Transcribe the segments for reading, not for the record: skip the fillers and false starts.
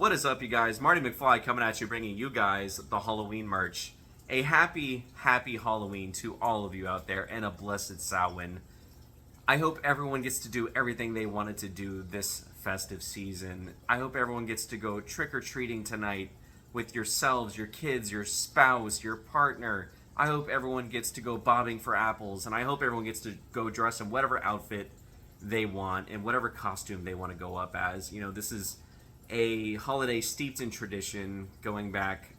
What is up, you guys? Marty McFly coming at you, bringing you guys the Halloween merch. A happy, happy Halloween to all of you out there, and a blessed Samhain. I hope everyone gets to do everything they wanted to do this festive season. I hope everyone gets to go trick-or-treating tonight with yourselves, your kids, your spouse, your partner. I hope everyone gets to go bobbing for apples, and I hope everyone gets to go dress in whatever outfit they want and whatever costume they want to go up as. You know, this is a holiday steeped in tradition going back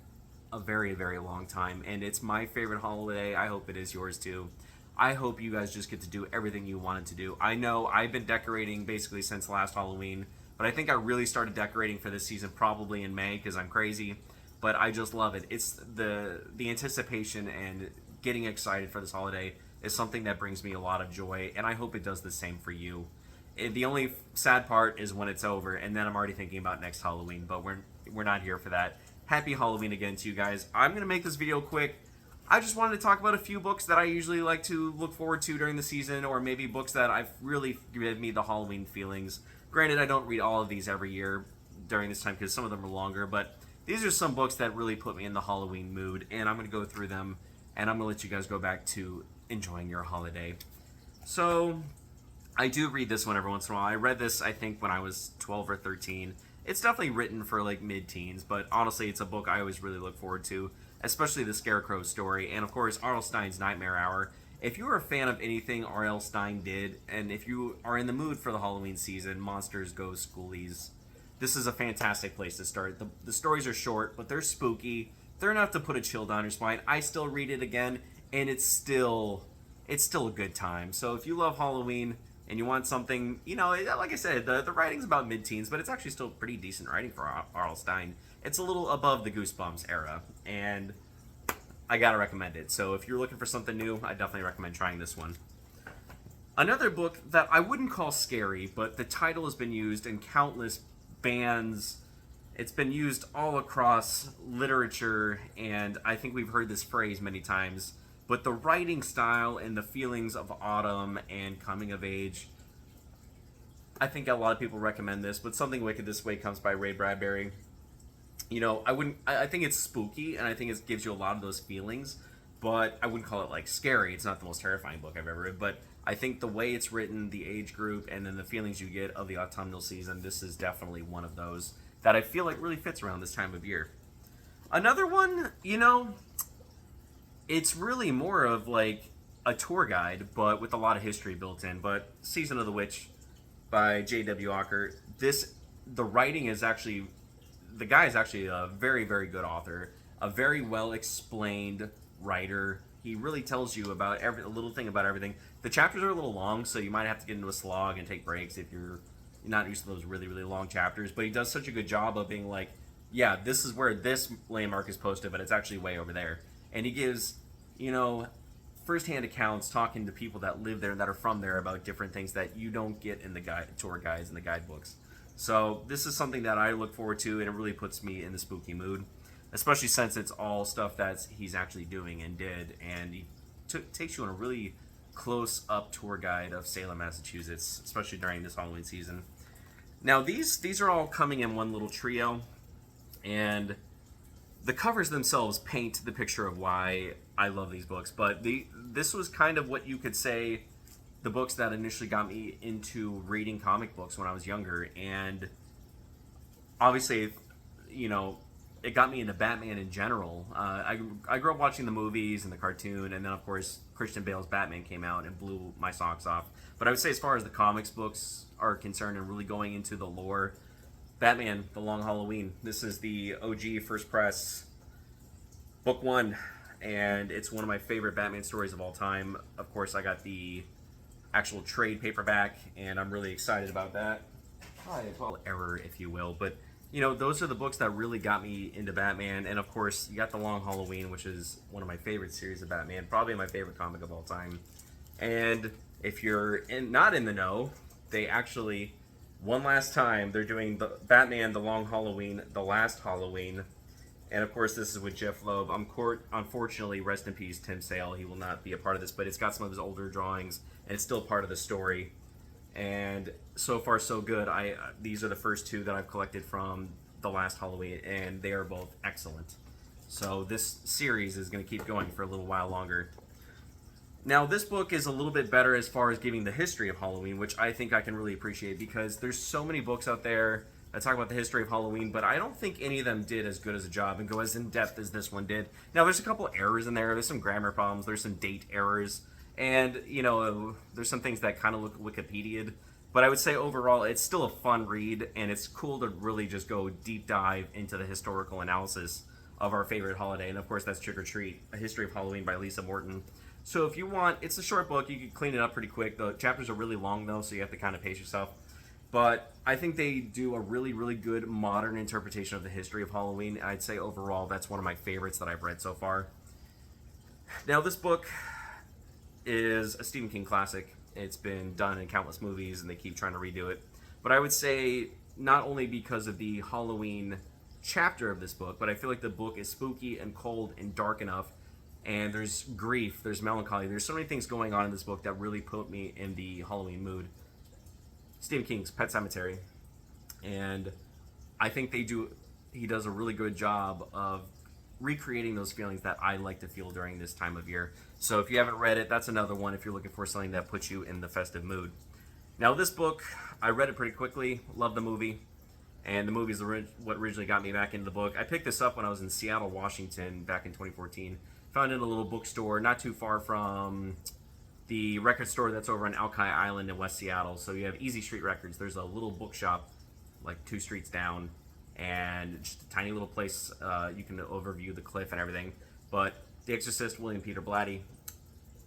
a very, very long time, and it's my favorite holiday. I hope it is yours too. I hope you guys just get to do everything you wanted to do. I know I've been decorating basically since last Halloween, but I think I really started decorating for this season probably in May because I'm crazy, but I just love it. It's the anticipation and getting excited for this holiday is something that brings me a lot of joy, and I hope it does the same for you. The only sad part is when it's over, and then I'm already thinking about next Halloween, but we're not here for that. Happy Halloween again to you guys. I'm going to make this video quick. I just wanted to talk about a few books that I usually like to look forward to during the season, or maybe books that I've really given me the Halloween feelings. Granted, I don't read all of these every year during this time because some of them are longer, but these are some books that really put me in the Halloween mood, and I'm going to go through them, and I'm going to let you guys go back to enjoying your holiday. So I do read this one every once in a while. I read this, I think, when I was 12 or 13. It's definitely written for, like, mid-teens, but honestly, it's a book I always really look forward to, especially the Scarecrow story, and, of course, R.L. Stine's Nightmare Hour. If you are a fan of anything R.L. Stine did, and if you are in the mood for the Halloween season, monsters, ghosts, ghoulies, this is a fantastic place to start. The stories are short, but they're spooky. They're enough to put a chill down your spine. I still read it again, and it's still a good time. So if you love Halloween and you want something, you know, like I said, the writing's about mid-teens, but it's actually still pretty decent writing for R.L. Stine. It's a little above the Goosebumps era, and I gotta recommend it. So if you're looking for something new, I definitely recommend trying this one. Another book that I wouldn't call scary, but the title has been used in countless bands. It's been used all across literature, and I think we've heard this phrase many times, but the writing style and the feelings of autumn and coming of age, I think a lot of people recommend this, but Something Wicked This Way comes by Ray Bradbury. You know, I think it's spooky, and I think it gives you a lot of those feelings, but I wouldn't call it, like, scary. It's not the most terrifying book I've ever read, but I think the way it's written, the age group, and then the feelings you get of the autumnal season, this is definitely one of those that I feel like really fits around this time of year. Another one, you know, it's really more of like a tour guide, but with a lot of history built in. But Season of the Witch by J.W. Ocker. The writing is actually, the guy is actually a very, very good author, a very well explained writer. He really tells you about a little thing about everything. The chapters are a little long, so you might have to get into a slog and take breaks if you're not used to those really, really long chapters. But he does such a good job of being like, yeah, this is where this landmark is posted, but it's actually way over there. And he gives, you know, firsthand accounts talking to people that live there and that are from there about different things that you don't get in the tour guides and the guidebooks. So this is something that I look forward to, and it really puts me in the spooky mood, especially since it's all stuff that he's actually doing and did, and he takes you on a really close-up tour guide of Salem, Massachusetts, especially during this Halloween season. Now, these are all coming in one little trio, and the covers themselves paint the picture of why I love these books, but this was kind of what you could say the books that initially got me into reading comic books when I was younger, and obviously, you know, it got me into Batman in general. I grew up watching the movies and the cartoon, and then, of course, Christian Bale's Batman came out and blew my socks off. But I would say as far as the comics books are concerned and really going into the lore, Batman, The Long Halloween. This is the OG First Press book 1, and it's one of my favorite Batman stories of all time. Of course, I got the actual trade paperback, and I'm really excited about that. Error, if you will, but you know, those are the books that really got me into Batman. And of course, you got The Long Halloween, which is one of my favorite series of Batman, probably my favorite comic of all time. And if you're not in the know, they actually, one last time, they're doing the Batman, The Long Halloween, The Last Halloween. And of course, this is with Jeff Loeb. Unfortunately, rest in peace, Tim Sale. He will not be a part of this, but it's got some of his older drawings, and it's still part of the story. And so far, so good. These are the first two that I've collected from the last Halloween, and they are both excellent. So this series is going to keep going for a little while longer. Now, this book is a little bit better as far as giving the history of Halloween, which I think I can really appreciate, because there's so many books out there that talk about the history of Halloween, but I don't think any of them did as good as a job and go as in-depth as this one did. Now, there's a couple errors in there. There's some grammar problems. There's some date errors. And, you know, there's some things that kind of look Wikipedia'd. But I would say overall, it's still a fun read, and it's cool to really just go deep dive into the historical analysis of our favorite holiday. And, of course, that's Trick or Treat, A History of Halloween by Lisa Morton. So if you want, it's a short book. You can clean it up pretty quick. The chapters are really long, though, so you have to kind of pace yourself. But I think they do a really, really good modern interpretation of the history of Halloween. I'd say overall, that's one of my favorites that I've read so far. Now, this book is a Stephen King classic. It's been done in countless movies, and they keep trying to redo it. But I would say not only because of the Halloween chapter of this book, but I feel like the book is spooky and cold and dark enough. And there's grief, there's melancholy. There's so many things going on in this book that really put me in the Halloween mood. Stephen King's Pet Sematary, and I think he does a really good job of recreating those feelings that I like to feel during this time of year. So if you haven't read it, that's another one if you're looking for something that puts you in the festive mood. Now, this book, I read it pretty quickly, loved the movie, and the movie is what originally got me back into the book. I picked this up when I was in Seattle, Washington, back in 2014. Found it in a little bookstore not too far from the record store that's over on Alki Island in West Seattle. So you have Easy Street Records. There's a little bookshop like 2 streets down, and just a tiny little place. You can overview the cliff and everything. But The Exorcist, William Peter Blatty.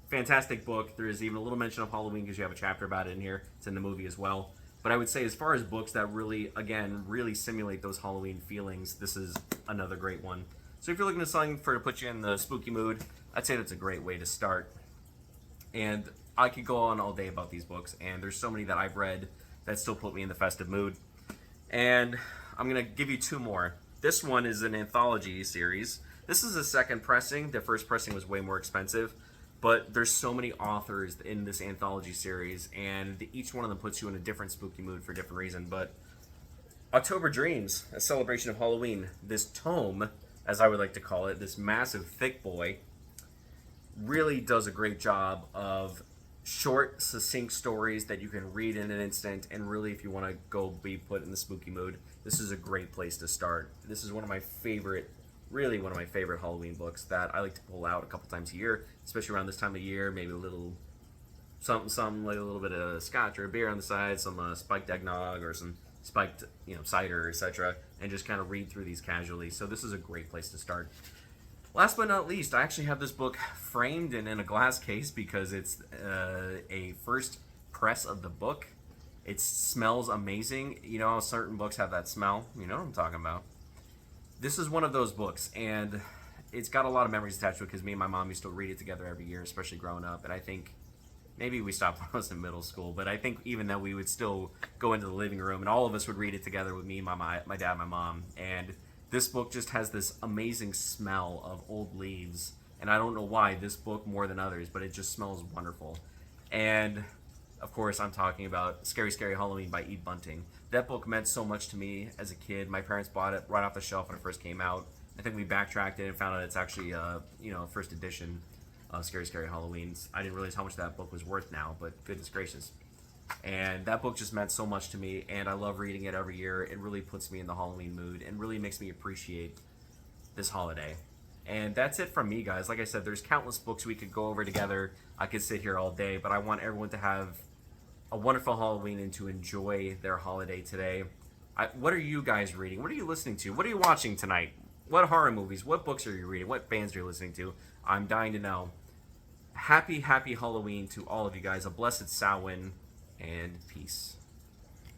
Fantastic book. There is even a little mention of Halloween because you have a chapter about it in here. It's in the movie as well. But I would say as far as books that really, again, really simulate those Halloween feelings, this is another great one. So if you're looking for something to put you in the spooky mood, I'd say that's a great way to start. And I could go on all day about these books, and there's so many that I've read that still put me in the festive mood. And I'm going to give you 2 more. This one is an anthology series. This is a second pressing. The first pressing was way more expensive, but there's so many authors in this anthology series, and each one of them puts you in a different spooky mood for a different reason. But October Dreams, a celebration of Halloween. This tome, as I would like to call it, this massive thick boy, really does a great job of short, succinct stories that you can read in an instant, and really, if you want to go be put in the spooky mood, this is a great place to start. This is one of my favorite Halloween books that I like to pull out a couple times a year, especially around this time of year. Maybe a little something like a little bit of scotch or a beer on the side, some spiked eggnog or some spiked cider, etc., and just kind of read through these casually. So this is a great place to start. Last but not least, I actually have this book framed and in a glass case because it's a first press of the book. It smells amazing. You know how certain books have that smell? You know what I'm talking about. This is one of those books, and it's got a lot of memories attached to it because me and my mom used to read it together every year, especially growing up. And I think maybe we stopped when I was in middle school, but I think even though we would still go into the living room and all of us would read it together with me, my dad, my mom. And this book just has this amazing smell of old leaves, and I don't know why this book more than others, but it just smells wonderful. And of course, I'm talking about Scary Scary Halloween by Eve Bunting. That book meant so much to me as a kid. My parents bought it right off the shelf when it first came out. I think we backtracked it and found out it's actually first edition of Scary Scary Halloween. I didn't realize how much that book was worth now, but goodness gracious. And that book just meant so much to me, and I love reading it every year. It really puts me in the Halloween mood and really makes me appreciate this holiday. And that's it from me, guys. Like I said, there's countless books we could go over together. I could sit here all day, but I want everyone to have a wonderful Halloween and to enjoy their holiday today. What are you guys reading? What are you listening to? What are you watching tonight? What horror movies? What books are you reading? What bands are you listening to? I'm dying to know. Happy, happy Halloween to all of you guys. A blessed Samhain, and peace.